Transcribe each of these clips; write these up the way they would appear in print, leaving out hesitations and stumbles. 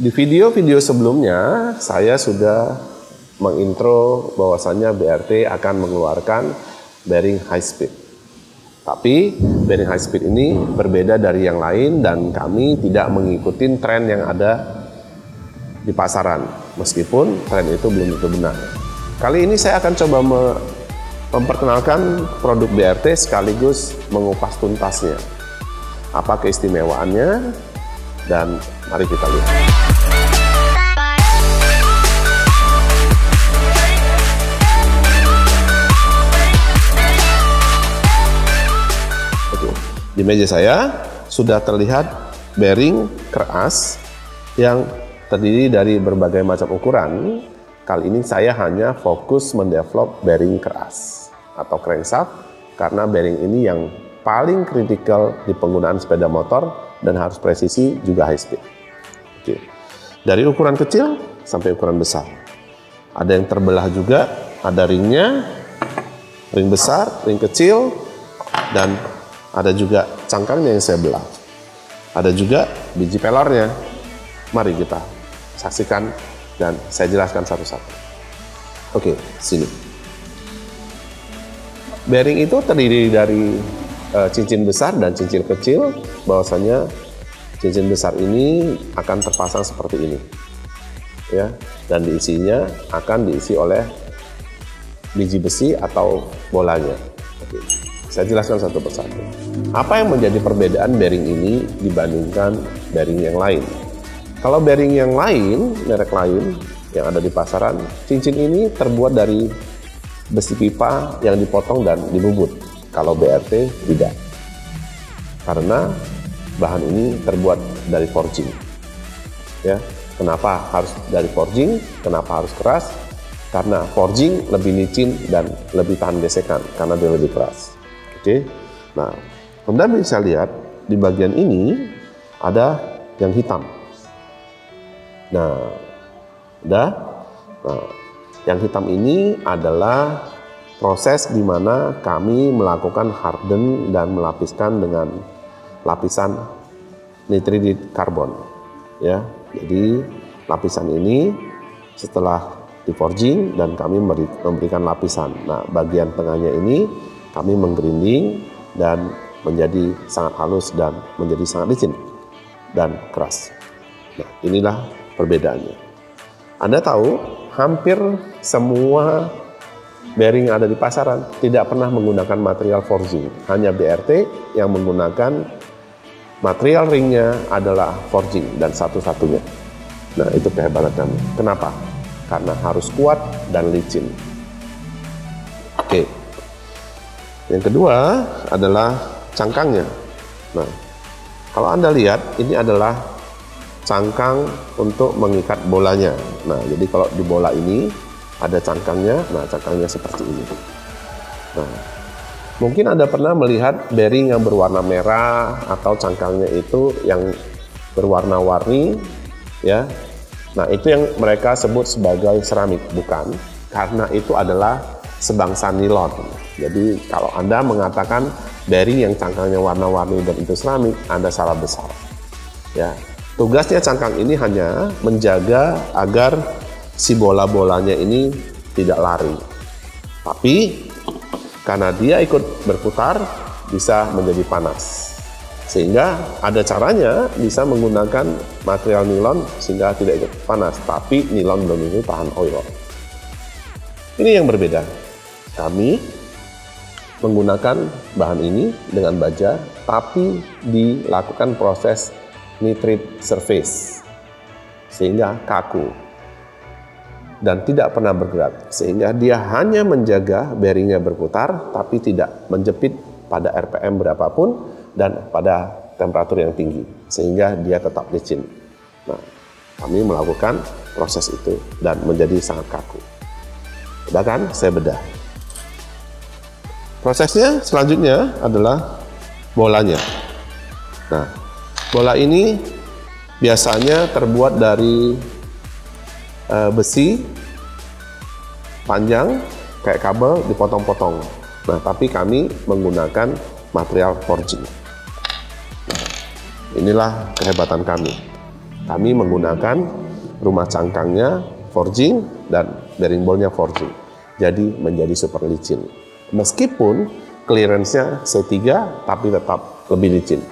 Di video-video sebelumnya saya sudah mengintro bahwasannya BRT akan mengeluarkan bearing high speed. Tapi bearing high speed ini berbeda dari yang lain dan kami tidak mengikuti tren yang ada di pasaran, meskipun tren itu belum tentu benar. Kali ini saya akan coba memperkenalkan produk BRT sekaligus mengupas tuntasnya. Apa keistimewaannya, dan mari kita lihat. Oke, di meja saya sudah terlihat bearing keras yang terdiri dari berbagai macam ukuran. Kali ini saya hanya fokus mendevelop bearing keras atau crankshaft karena bearing ini yang paling kritikal di penggunaan sepeda motor dan harus presisi juga high speed. Oke. Dari ukuran kecil sampai ukuran besar. Ada yang terbelah juga, ada ringnya, ring besar, ring kecil, dan ada juga cangkangnya yang saya belah. Ada juga biji pelornya. Mari kita saksikan dan saya jelaskan satu-satu. Oke, sini. Bearing itu terdiri dari cincin besar dan cincin kecil. Bahwasanya cincin besar ini akan terpasang seperti ini, ya, dan diisinya akan diisi oleh biji besi atau bolanya. Oke, saya jelaskan satu persatu. Apa yang menjadi perbedaan bearing ini dibandingkan bearing yang lain? Kalau bearing yang lain, merek lain yang ada di pasaran, cincin ini terbuat dari besi pipa yang dipotong dan dibubut. Kalau BRT tidak, karena bahan ini terbuat dari forging. Ya, kenapa harus dari forging? Kenapa harus keras? Karena forging lebih licin dan lebih tahan gesekan karena dia lebih keras. Oke, nah kemudian bisa lihat di bagian ini ada yang hitam. Nah, yang hitam ini adalah proses di mana kami melakukan harden dan melapiskan dengan lapisan nitrit karbon. Ya, jadi lapisan ini setelah di forging dan kami memberikan lapisan. Nah, bagian tengahnya ini kami menggrinding dan menjadi sangat halus dan menjadi sangat licin dan keras. Nah, inilah perbedaannya. Anda tahu hampir semua bearing yang ada di pasaran tidak pernah menggunakan material forging. Hanya BRT yang menggunakan material ringnya adalah forging dan satu-satunya. Nah, itu kehebatan kami. Kenapa? Karena harus kuat dan licin. Oke. Yang kedua adalah cangkangnya. Nah, kalau Anda lihat ini adalah cangkang untuk mengikat bolanya. Nah, jadi kalau di bola ini ada cangkangnya, nah cangkangnya seperti ini. Nah, mungkin Anda pernah melihat bearing yang berwarna merah atau cangkangnya itu yang berwarna-warni, ya. Nah, itu yang mereka sebut sebagai seramik, bukan? Karena itu adalah sebangsa nilon. Jadi kalau Anda mengatakan bearing yang cangkangnya warna-warni dan itu seramik, Anda salah besar. Ya, tugasnya cangkang ini hanya menjaga agar si bola-bolanya ini tidak lari. Tapi karena dia ikut berputar bisa menjadi panas. Sehingga ada caranya bisa menggunakan material nilon sehingga tidak ikut panas. Tapi nilon belum tentu tahan oil. Ini yang berbeda. Kami menggunakan bahan ini dengan baja tapi dilakukan proses nitrit surface sehingga kaku dan tidak pernah bergerak, sehingga dia hanya menjaga bearingnya berputar tapi tidak menjepit pada RPM berapapun dan pada temperatur yang tinggi, sehingga dia tetap licin. Nah, kami melakukan proses itu dan menjadi sangat kaku. Udah kan? Saya bedah. Prosesnya selanjutnya adalah bolanya. Nah, bola ini biasanya terbuat dari besi panjang kayak kabel dipotong-potong. Nah, tapi kami menggunakan material forging. Inilah kehebatan kami. Kami menggunakan rumah cangkangnya forging dan bearing ballnya forging. Jadi menjadi super licin. Meskipun clearance-nya C3 tapi tetap lebih licin.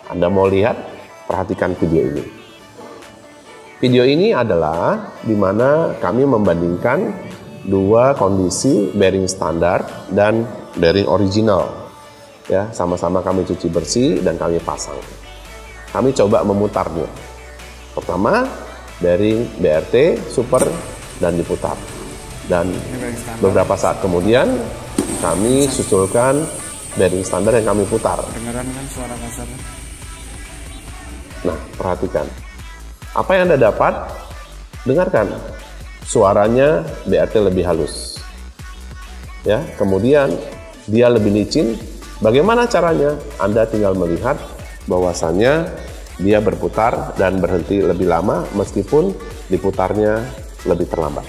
Anda mau lihat? Perhatikan video ini. Video ini adalah di mana kami membandingkan dua kondisi bearing standar dan bearing original. Ya, sama-sama kami cuci bersih dan kami pasang. Kami coba memutarnya. Pertama, bearing BRT super dan diputar. Dan beberapa saat kemudian kami susulkan bearing standar yang kami putar. Dengeran kan suara kasar. Nah, perhatikan. Apa yang Anda dapat? Dengarkan. Suaranya BRT lebih halus. Ya, kemudian dia lebih licin. Bagaimana caranya? Anda tinggal melihat bahwasannya dia berputar dan berhenti lebih lama meskipun diputarnya lebih terlambat.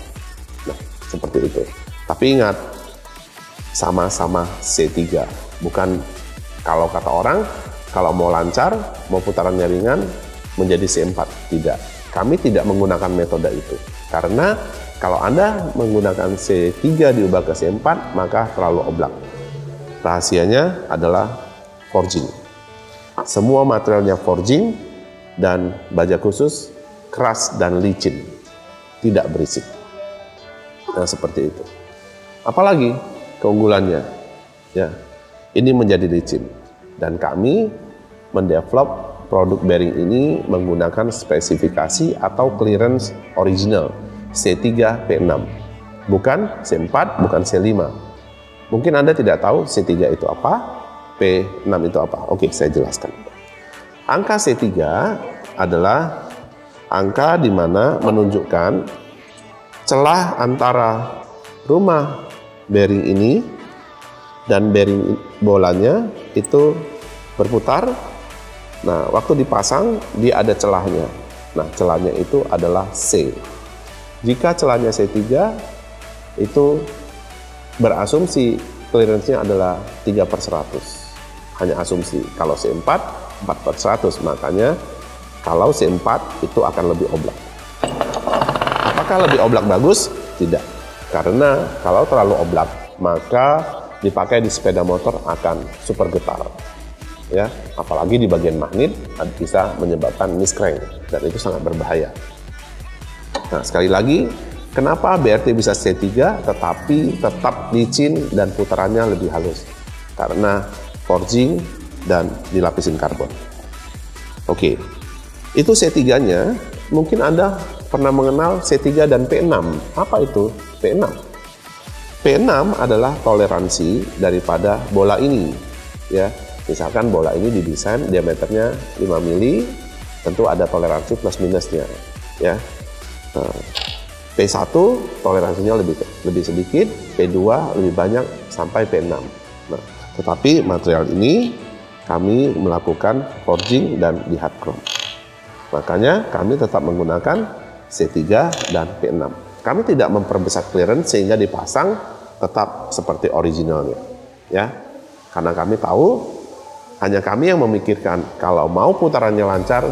Nah, seperti itu. Tapi ingat, sama-sama C3. Bukan kalau kata orang, kalau mau lancar, mau putarannya ringan, menjadi C4. Tidak. Kami tidak menggunakan metode itu. Karena kalau Anda menggunakan C3 diubah ke C4, maka terlalu oblak. Rahasianya adalah forging. Semua materialnya forging dan baja khusus keras dan licin, tidak berisik. Nah, seperti itu. Apalagi keunggulannya? Ya, ini menjadi licin. Dan kami mendevelop produk bearing ini menggunakan spesifikasi atau clearance original C3 P6, bukan C4, bukan C5. Mungkin Anda tidak tahu C3 itu apa, P6 itu apa. Oke, saya jelaskan. Angka C3 adalah angka di mana menunjukkan celah antara rumah bearing ini dan bearing bolanya itu berputar. Nah, waktu dipasang dia ada celahnya. Nah, celahnya itu adalah C. Jika celahnya C3 itu berasumsi clearance-nya adalah 3/100. Hanya asumsi. Kalau C4 4/100. Makanya kalau C4 itu akan lebih oblak. Apakah lebih oblak bagus? Tidak. Karena kalau terlalu oblak, maka dipakai di sepeda motor akan super getar. Ya, apalagi di bagian magnet bisa menyebabkan miscrank dan itu sangat berbahaya. Nah, sekali lagi, kenapa BRT bisa C3 tetapi tetap licin dan putarannya lebih halus? Karena forging dan dilapisin karbon. Oke, itu C3-nya. Mungkin Anda pernah mengenal C3 dan P6. Apa itu P6? P6 adalah toleransi daripada bola ini. Ya, misalkan bola ini didesain diameternya 5 mili, tentu ada toleransi plus minusnya. Ya, P1 toleransinya lebih sedikit, P2 lebih banyak sampai P6. Nah, tetapi material ini kami melakukan forging dan di hard chrome. Makanya kami tetap menggunakan C3 dan P6. Kami tidak memperbesar clearance sehingga dipasang tetap seperti originalnya. Ya, karena kami tahu hanya kami yang memikirkan kalau mau putarannya lancar,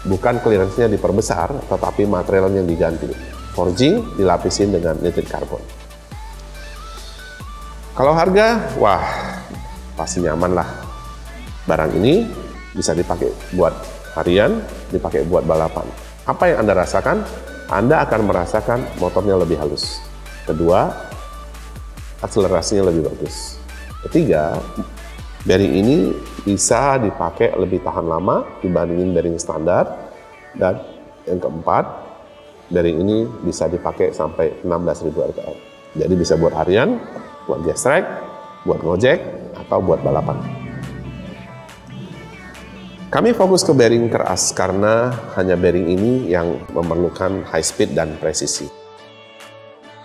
bukan clearance-nya diperbesar, tetapi materialnya diganti. Forging dilapisin dengan nitrit karbon. Kalau harga, wah, pasti nyaman lah. Barang ini bisa dipakai buat harian, dipakai buat balapan. Apa yang Anda rasakan? Anda akan merasakan motornya lebih halus. Kedua, akselerasinya lebih bagus. Ketiga, bearing ini bisa dipakai lebih tahan lama dibandingin bearing standar. Dan yang keempat, bearing ini bisa dipakai sampai 16.000 rpm. Jadi bisa buat harian, buat gas track, buat ngojek, atau buat balapan. Kami fokus ke bearing keras karena hanya bearing ini yang memerlukan high speed dan presisi.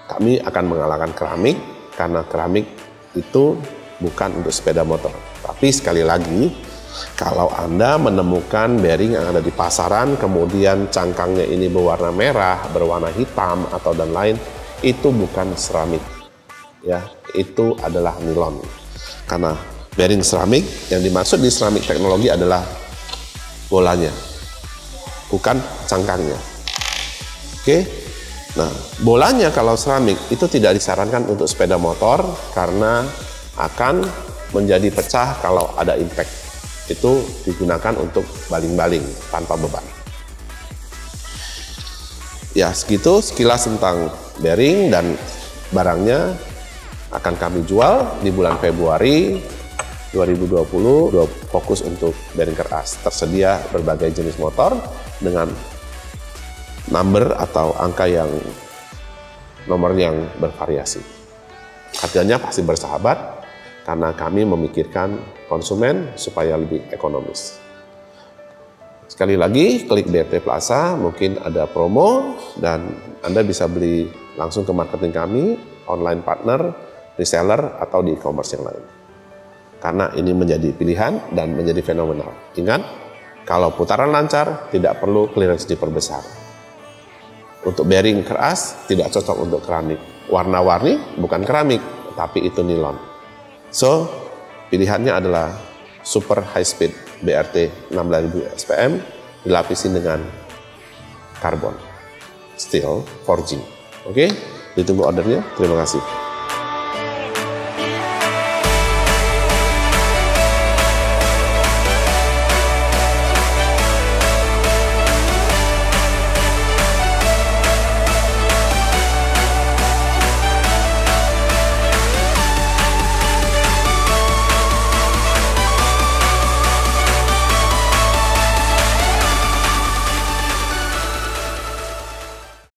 Kami akan mengalahkan keramik karena keramik itu bukan untuk sepeda motor. Tapi sekali lagi, kalau Anda menemukan bearing yang ada di pasaran, kemudian cangkangnya ini berwarna merah, berwarna hitam, atau dan lain, itu bukan seramik. Ya, itu adalah nilon. Karena bearing seramik, yang dimaksud di seramik teknologi adalah bolanya. bukan cangkangnya. Oke. Nah, bolanya kalau seramik itu tidak disarankan untuk sepeda motor karena akan menjadi pecah kalau ada impact. Itu digunakan untuk baling-baling tanpa beban. Ya, segitu sekilas tentang bearing dan barangnya akan kami jual di bulan Februari 2020. Fokus untuk bearing keras. Tersedia berbagai jenis motor dengan number atau angka yang nomor yang bervariasi. Harganya pasti bersahabat karena kami memikirkan konsumen supaya lebih ekonomis. Sekali lagi, klik BRT Plaza, mungkin ada promo dan Anda bisa beli langsung ke marketing kami, online partner, reseller, atau di e-commerce yang lain. Karena ini menjadi pilihan dan menjadi fenomenal. Ingat, kalau putaran lancar, tidak perlu clearance diperbesar. Untuk bearing keras tidak cocok untuk keramik. Warna-warni bukan keramik, tapi itu nilon. So, pilihannya adalah super high speed BRT 6000 SPM dilapisi dengan karbon steel forging. Oke, ditunggu ordernya. Terima kasih.